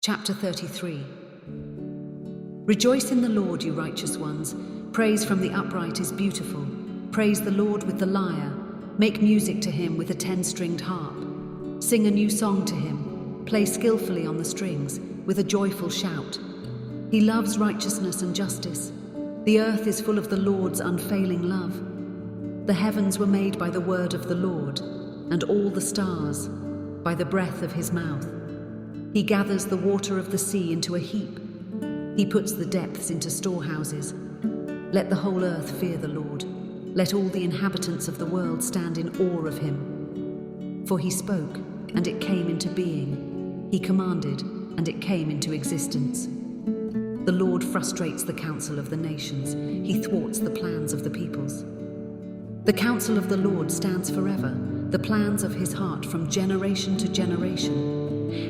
Chapter 33. Rejoice in the Lord, you righteous ones. Praise from the upright is beautiful. Praise the Lord with the lyre. Make music to him with a 10-stringed harp. Sing a new song to him. Play skillfully on the strings with a joyful shout. He loves righteousness and justice. The earth is full of the Lord's unfailing love. The heavens were made by the word of the Lord, and all the stars by the breath of his mouth. He gathers the water of the sea into a heap. He puts the depths into storehouses. Let the whole earth fear the Lord. Let all the inhabitants of the world stand in awe of him. For he spoke, and it came into being. He commanded, and it came into existence. The Lord frustrates the counsel of the nations. He thwarts the plans of the peoples. The counsel of the Lord stands forever, the plans of his heart from generation to generation.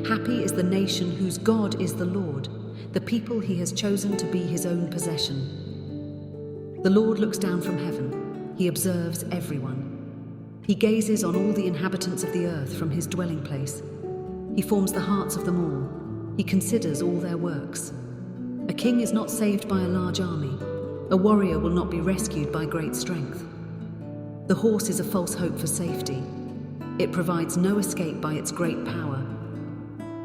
Happy is the nation whose God is the Lord, the people he has chosen to be his own possession. The Lord looks down from heaven. He observes everyone. He gazes on all the inhabitants of the earth from his dwelling place. He forms the hearts of them all. He considers all their works. A king is not saved by a large army. A warrior will not be rescued by great strength. The horse is a false hope for safety. It provides no escape by its great power.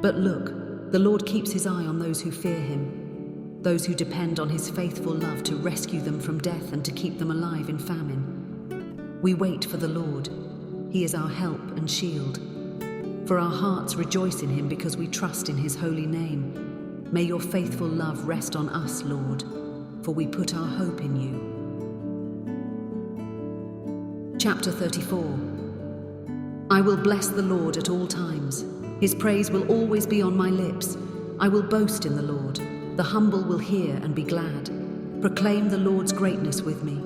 But look, the Lord keeps his eye on those who fear him, those who depend on his faithful love to rescue them from death and to keep them alive in famine. We wait for the Lord. He is our help and shield. For our hearts rejoice in him because we trust in his holy name. May your faithful love rest on us, Lord, for we put our hope in you. Chapter 34. I will bless the Lord at all times. His praise will always be on my lips. I will boast in the Lord. The humble will hear and be glad. Proclaim the Lord's greatness with me.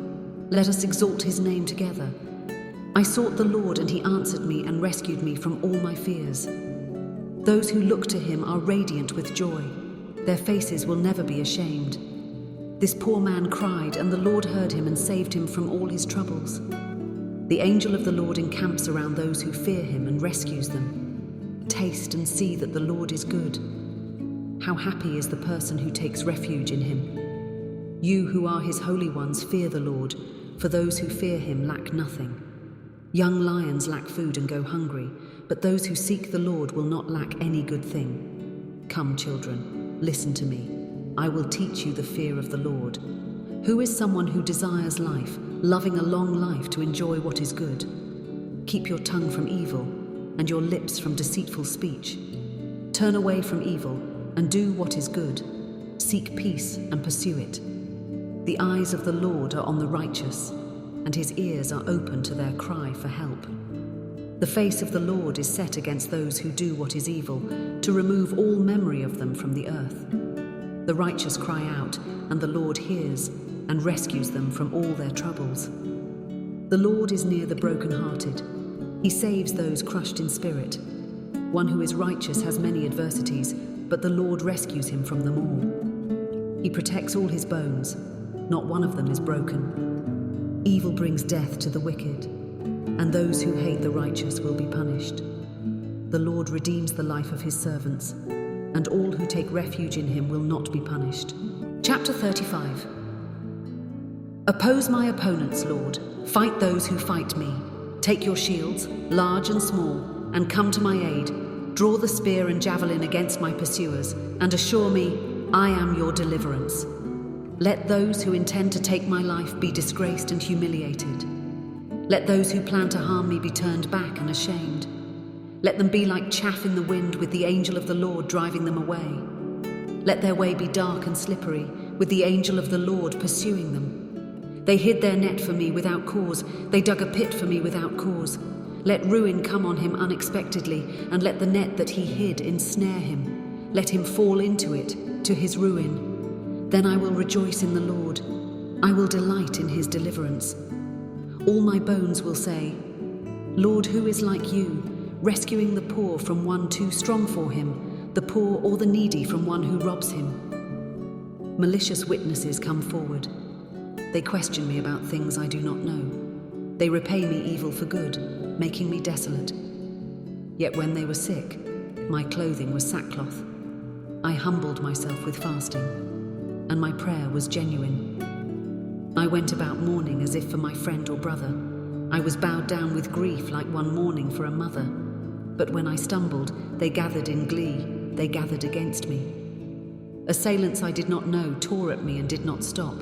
Let us exalt his name together. I sought the Lord, and he answered me and rescued me from all my fears. Those who look to him are radiant with joy. Their faces will never be ashamed. This poor man cried, and the Lord heard him and saved him from all his troubles. The angel of the Lord encamps around those who fear him and rescues them. Taste and see that the Lord is good. How happy is the person who takes refuge in him. You who are his holy ones fear the Lord, for those who fear him lack nothing. Young lions lack food and go hungry, but those who seek the Lord will not lack any good thing. Come, children, listen to me. I will teach you the fear of the Lord. Who is someone who desires life, loving a long life to enjoy what is good? Keep your tongue from evil and your lips from deceitful speech. Turn away from evil and do what is good. Seek peace and pursue it. The eyes of the Lord are on the righteous, and his ears are open to their cry for help. The face of the Lord is set against those who do what is evil, to remove all memory of them from the earth. The righteous cry out, and the Lord hears and rescues them from all their troubles. The Lord is near the brokenhearted. He saves those crushed in spirit. One who is righteous has many adversities, but the Lord rescues him from them all. He protects all his bones. Not one of them is broken. Evil brings death to the wicked, and those who hate the righteous will be punished. The Lord redeems the life of his servants, and all who take refuge in him will not be punished. Chapter 35. Oppose my opponents, Lord. Fight those who fight me. Take your shields, large and small, and come to my aid. Draw the spear and javelin against my pursuers, and assure me, I am your deliverance. Let those who intend to take my life be disgraced and humiliated. Let those who plan to harm me be turned back and ashamed. Let them be like chaff in the wind, with the angel of the Lord driving them away. Let their way be dark and slippery, with the angel of the Lord pursuing them. They hid their net for me without cause. They dug a pit for me without cause. Let ruin come on him unexpectedly, and let the net that he hid ensnare him. Let him fall into it, to his ruin. Then I will rejoice in the Lord. I will delight in his deliverance. All my bones will say, Lord, who is like you, rescuing the poor from one too strong for him, the poor or the needy from one who robs him? Malicious witnesses come forward. They question me about things I do not know. They repay me evil for good, making me desolate. Yet when they were sick, my clothing was sackcloth. I humbled myself with fasting, and my prayer was genuine. I went about mourning as if for my friend or brother. I was bowed down with grief like one mourning for a mother. But when I stumbled, they gathered in glee, they gathered against me. Assailants I did not know tore at me and did not stop.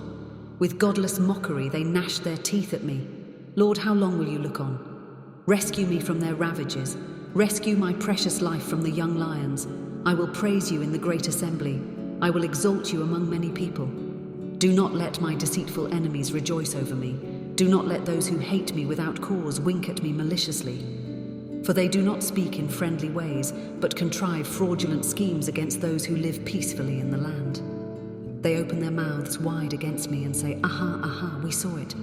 With godless mockery they gnashed their teeth at me. Lord, how long will you look on? Rescue me from their ravages. Rescue my precious life from the young lions. I will praise you in the great assembly. I will exalt you among many people. Do not let my deceitful enemies rejoice over me. Do not let those who hate me without cause wink at me maliciously. For they do not speak in friendly ways, but contrive fraudulent schemes against those who live peacefully in the land. They open their mouths wide against me and say, "Aha, aha, we saw it.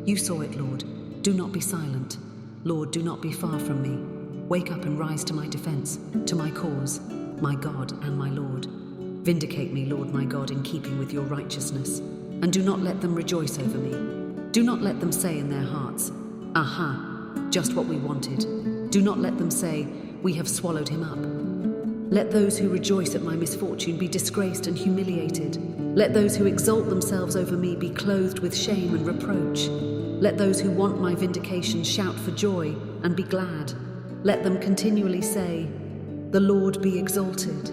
You saw it, Lord. Do not be silent. Lord, do not be far from me. Wake up and rise to my defense, to my cause, my God and my Lord. Vindicate me, Lord my God, in keeping with your righteousness, and do not let them rejoice over me. Do not let them say in their hearts, 'Aha, just what we wanted.' Do not let them say, 'We have swallowed him up.' Let those who rejoice at my misfortune be disgraced and humiliated. Let those who exalt themselves over me be clothed with shame and reproach. Let those who want my vindication shout for joy and be glad. Let them continually say, 'The Lord be exalted.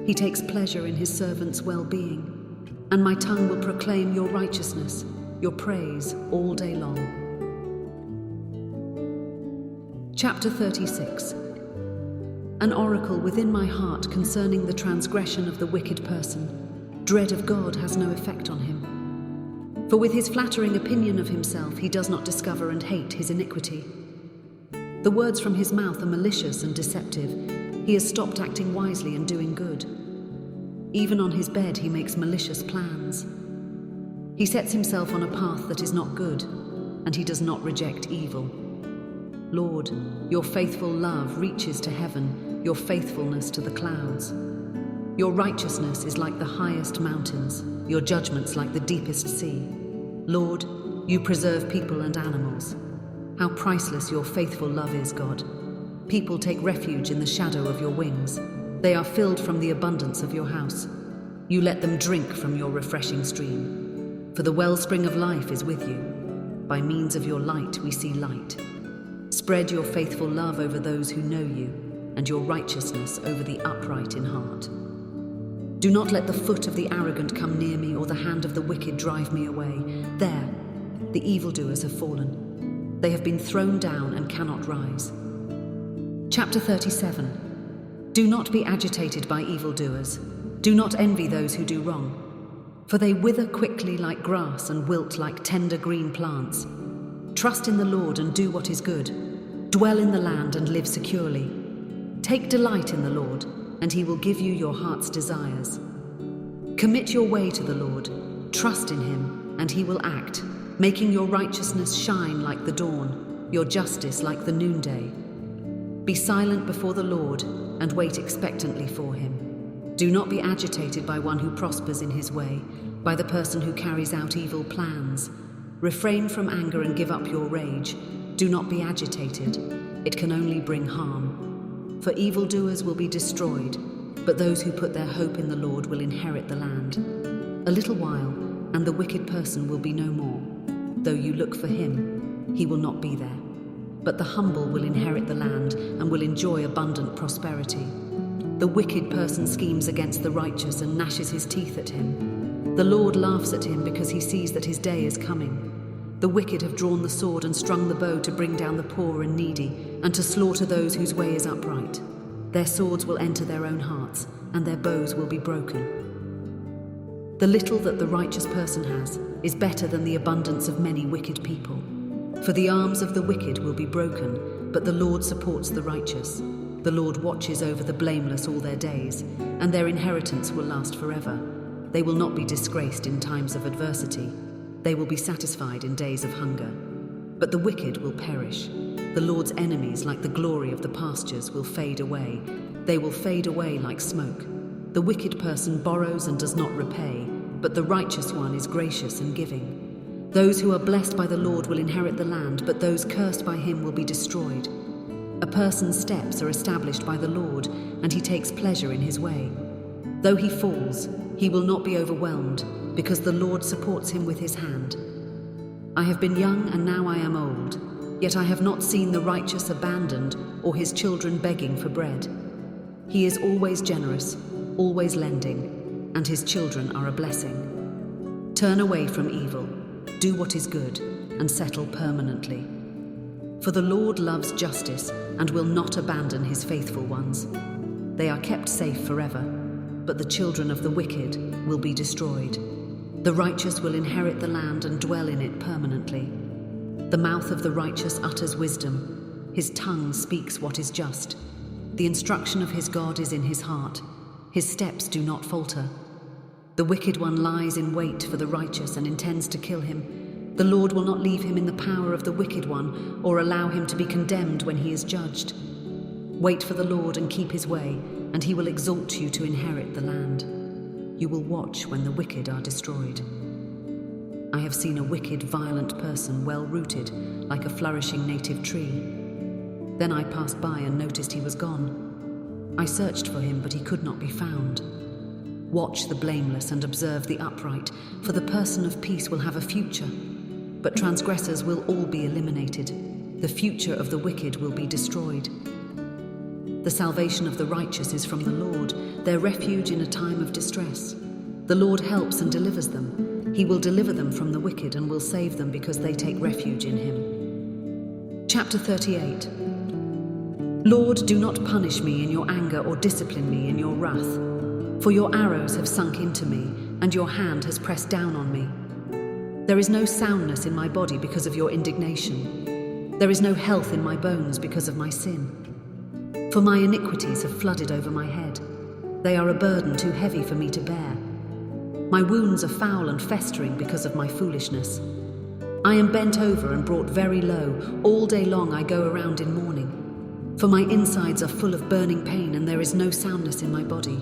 He takes pleasure in his servants' well-being.' And my tongue will proclaim your righteousness, your praise all day long." Chapter 36. An oracle within my heart concerning the transgression of the wicked person. Dread of God has no effect on him. For with his flattering opinion of himself he does not discover and hate his iniquity. The words from his mouth are malicious and deceptive. He has stopped acting wisely and doing good. Even on his bed he makes malicious plans. He sets himself on a path that is not good, and he does not reject evil. Lord, your faithful love reaches to heaven, your faithfulness to the clouds. Your righteousness is like the highest mountains, your judgments like the deepest sea. Lord, you preserve people and animals. How priceless your faithful love is, God. People take refuge in the shadow of your wings. They are filled from the abundance of your house. You let them drink from your refreshing stream. For the wellspring of life is with you. By means of your light we see light. Spread your faithful love over those who know you, and your righteousness over the upright in heart. Do not let the foot of the arrogant come near me, or the hand of the wicked drive me away. There, the evildoers have fallen. They have been thrown down and cannot rise. Chapter 37. Do not be agitated by evildoers. Do not envy those who do wrong. For they wither quickly like grass and wilt like tender green plants. Trust in the Lord and do what is good. Dwell in the land and live securely. Take delight in the Lord, and he will give you your heart's desires. Commit your way to the Lord. Trust in him, and he will act, making your righteousness shine like the dawn, your justice like the noonday. Be silent before the Lord, and wait expectantly for him. Do not be agitated by one who prospers in his way, by the person who carries out evil plans. Refrain from anger and give up your rage. Do not be agitated. It can only bring harm. For evildoers will be destroyed, but those who put their hope in the Lord will inherit the land. A little while, and the wicked person will be no more. Though you look for him, he will not be there. But the humble will inherit the land and will enjoy abundant prosperity. The wicked person schemes against the righteous and gnashes his teeth at him. The Lord laughs at him because he sees that his day is coming. The wicked have drawn the sword and strung the bow to bring down the poor and needy, and to slaughter those whose way is upright. Their swords will enter their own hearts, and their bows will be broken. The little that the righteous person has is better than the abundance of many wicked people. For the arms of the wicked will be broken, but the Lord supports the righteous. The Lord watches over the blameless all their days, and their inheritance will last forever. They will not be disgraced in times of adversity. They will be satisfied in days of hunger. But the wicked will perish. The Lord's enemies, like the glory of the pastures, will fade away. They will fade away like smoke. The wicked person borrows and does not repay, but the righteous one is gracious and giving. Those who are blessed by the Lord will inherit the land, but those cursed by him will be destroyed. A person's steps are established by the Lord, and he takes pleasure in his way. Though he falls, he will not be overwhelmed, because the Lord supports him with his hand. I have been young and now I am old, yet I have not seen the righteous abandoned or his children begging for bread. He is always generous, always lending, and his children are a blessing. Turn away from evil, do what is good, and settle permanently. For the Lord loves justice and will not abandon his faithful ones. They are kept safe forever, but the children of the wicked will be destroyed. The righteous will inherit the land and dwell in it permanently. The mouth of the righteous utters wisdom. His tongue speaks what is just. The instruction of his God is in his heart. His steps do not falter. The wicked one lies in wait for the righteous and intends to kill him. The Lord will not leave him in the power of the wicked one, or allow him to be condemned when he is judged. Wait for the Lord and keep his way, and he will exalt you to inherit the land. You will watch when the wicked are destroyed. I have seen a wicked, violent person well-rooted, like a flourishing native tree. Then I passed by and noticed he was gone. I searched for him, but he could not be found. Watch the blameless and observe the upright, for the person of peace will have a future. But transgressors will all be eliminated. The future of the wicked will be destroyed. The salvation of the righteous is from the Lord, their refuge in a time of distress. The Lord helps and delivers them. He will deliver them from the wicked and will save them because they take refuge in him. Chapter 38. Lord, do not punish me in your anger or discipline me in your wrath, for your arrows have sunk into me and your hand has pressed down on me. There is no soundness in my body because of your indignation. There is no health in my bones because of my sin. For my iniquities have flooded over my head. They are a burden too heavy for me to bear. My wounds are foul and festering because of my foolishness. I am bent over and brought very low. All day long I go around in mourning. For my insides are full of burning pain and there is no soundness in my body.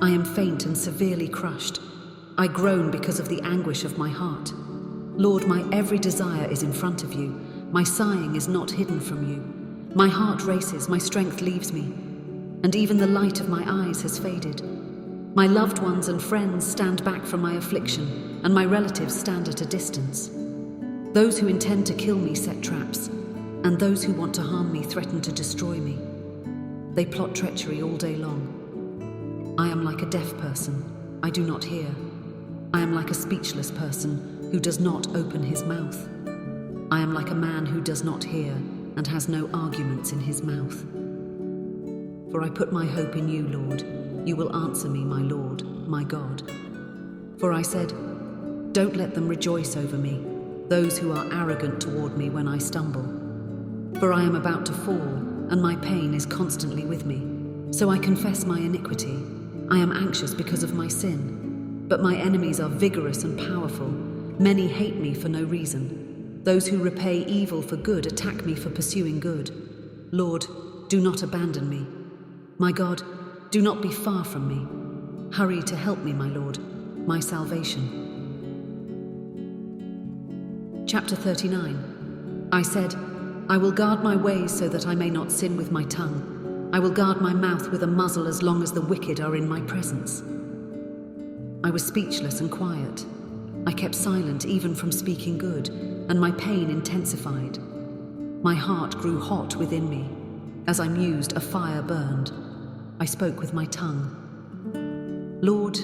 I am faint and severely crushed. I groan because of the anguish of my heart. Lord, my every desire is in front of you. My sighing is not hidden from you. My heart races, my strength leaves me, and even the light of my eyes has faded. My loved ones and friends stand back from my affliction, and my relatives stand at a distance. Those who intend to kill me set traps, and those who want to harm me threaten to destroy me. They plot treachery all day long. I am like a deaf person, I do not hear. I am like a speechless person who does not open his mouth. I am like a man who does not hear and has no arguments in his mouth. For I put my hope in you, Lord. You will answer me, my Lord, my God. For I said, don't let them rejoice over me, those who are arrogant toward me when I stumble. For I am about to fall, and my pain is constantly with me. So I confess my iniquity. I am anxious because of my sin. But my enemies are vigorous and powerful. Many hate me for no reason. Those who repay evil for good attack me for pursuing good. Lord, do not abandon me. My God, do not be far from me. Hurry to help me, my Lord, my salvation. Chapter 39. I said, I will guard my ways so that I may not sin with my tongue. I will guard my mouth with a muzzle as long as the wicked are in my presence. I was speechless and quiet. I kept silent even from speaking good, and my pain intensified. My heart grew hot within me. As I mused, a fire burned. I spoke with my tongue. Lord,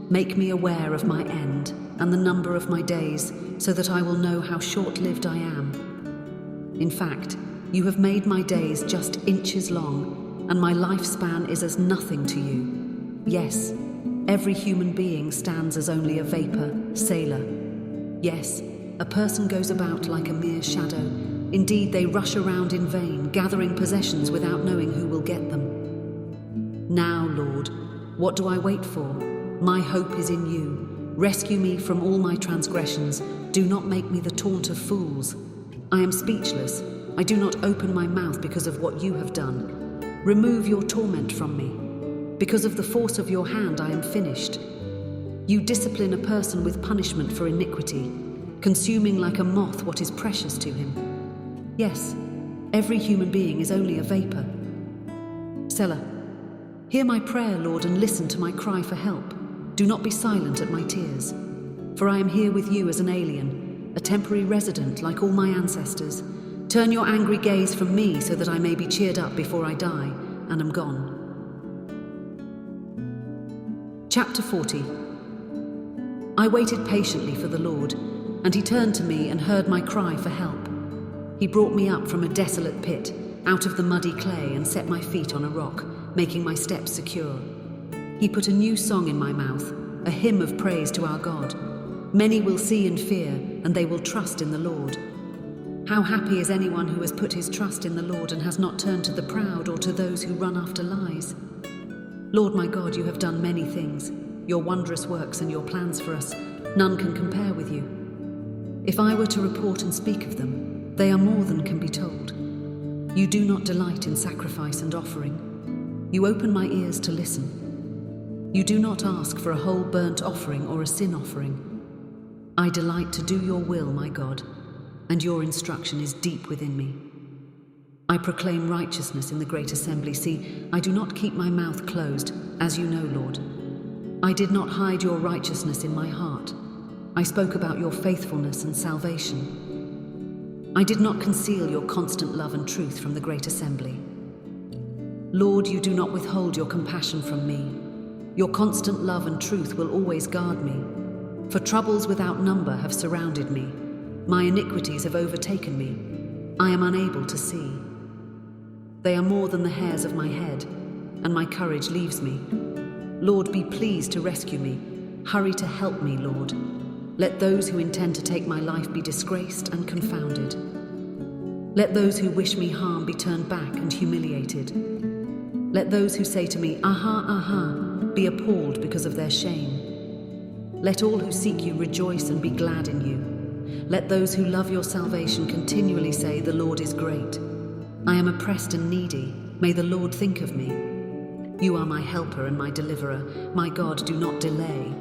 make me aware of my end and the number of my days, so that I will know how short-lived I am. In fact, you have made my days just inches long, and my lifespan is as nothing to you. Yes, every human being stands as only a vapor, Selah. Yes, a person goes about like a mere shadow. Indeed, they rush around in vain, gathering possessions without knowing who will get them. Now, Lord, what do I wait for? My hope is in you. Rescue me from all my transgressions. Do not make me the taunt of fools. I am speechless. I do not open my mouth because of what you have done. Remove your torment from me. Because of the force of your hand, I am finished. You discipline a person with punishment for iniquity, consuming like a moth what is precious to him. Yes, every human being is only a vapor. Selah. Hear my prayer, Lord, and listen to my cry for help. Do not be silent at my tears. For I am here with you as an alien, a temporary resident like all my ancestors. Turn your angry gaze from me so that I may be cheered up before I die and am gone. Chapter 40. I waited patiently for the Lord, and he turned to me and heard my cry for help. He brought me up from a desolate pit, out of the muddy clay, and set my feet on a rock, making my steps secure. He put a new song in my mouth, a hymn of praise to our God. Many will see and fear, and they will trust in the Lord. How happy is anyone who has put his trust in the Lord and has not turned to the proud or to those who run after lies. Lord my God, you have done many things. Your wondrous works and your plans for us, none can compare with you. If I were to report and speak of them, they are more than can be told. You do not delight in sacrifice and offering. You open my ears to listen. You do not ask for a whole burnt offering or a sin offering. I delight to do your will, my God, and your instruction is deep within me. I proclaim righteousness in the great assembly. See, I do not keep my mouth closed, as you know, Lord. I did not hide your righteousness in my heart. I spoke about your faithfulness and salvation. I did not conceal your constant love and truth from the great assembly. Lord, you do not withhold your compassion from me. Your constant love and truth will always guard me. For troubles without number have surrounded me. My iniquities have overtaken me. I am unable to see. They are more than the hairs of my head, and my courage leaves me. Lord, be pleased to rescue me. Hurry to help me, Lord. Let those who intend to take my life be disgraced and confounded. Let those who wish me harm be turned back and humiliated. Let those who say to me, "Aha, aha," be appalled because of their shame. Let all who seek you rejoice and be glad in you. Let those who love your salvation continually say, "The Lord is great." I am oppressed and needy. May the Lord think of me. You are my helper and my deliverer. My God, do not delay.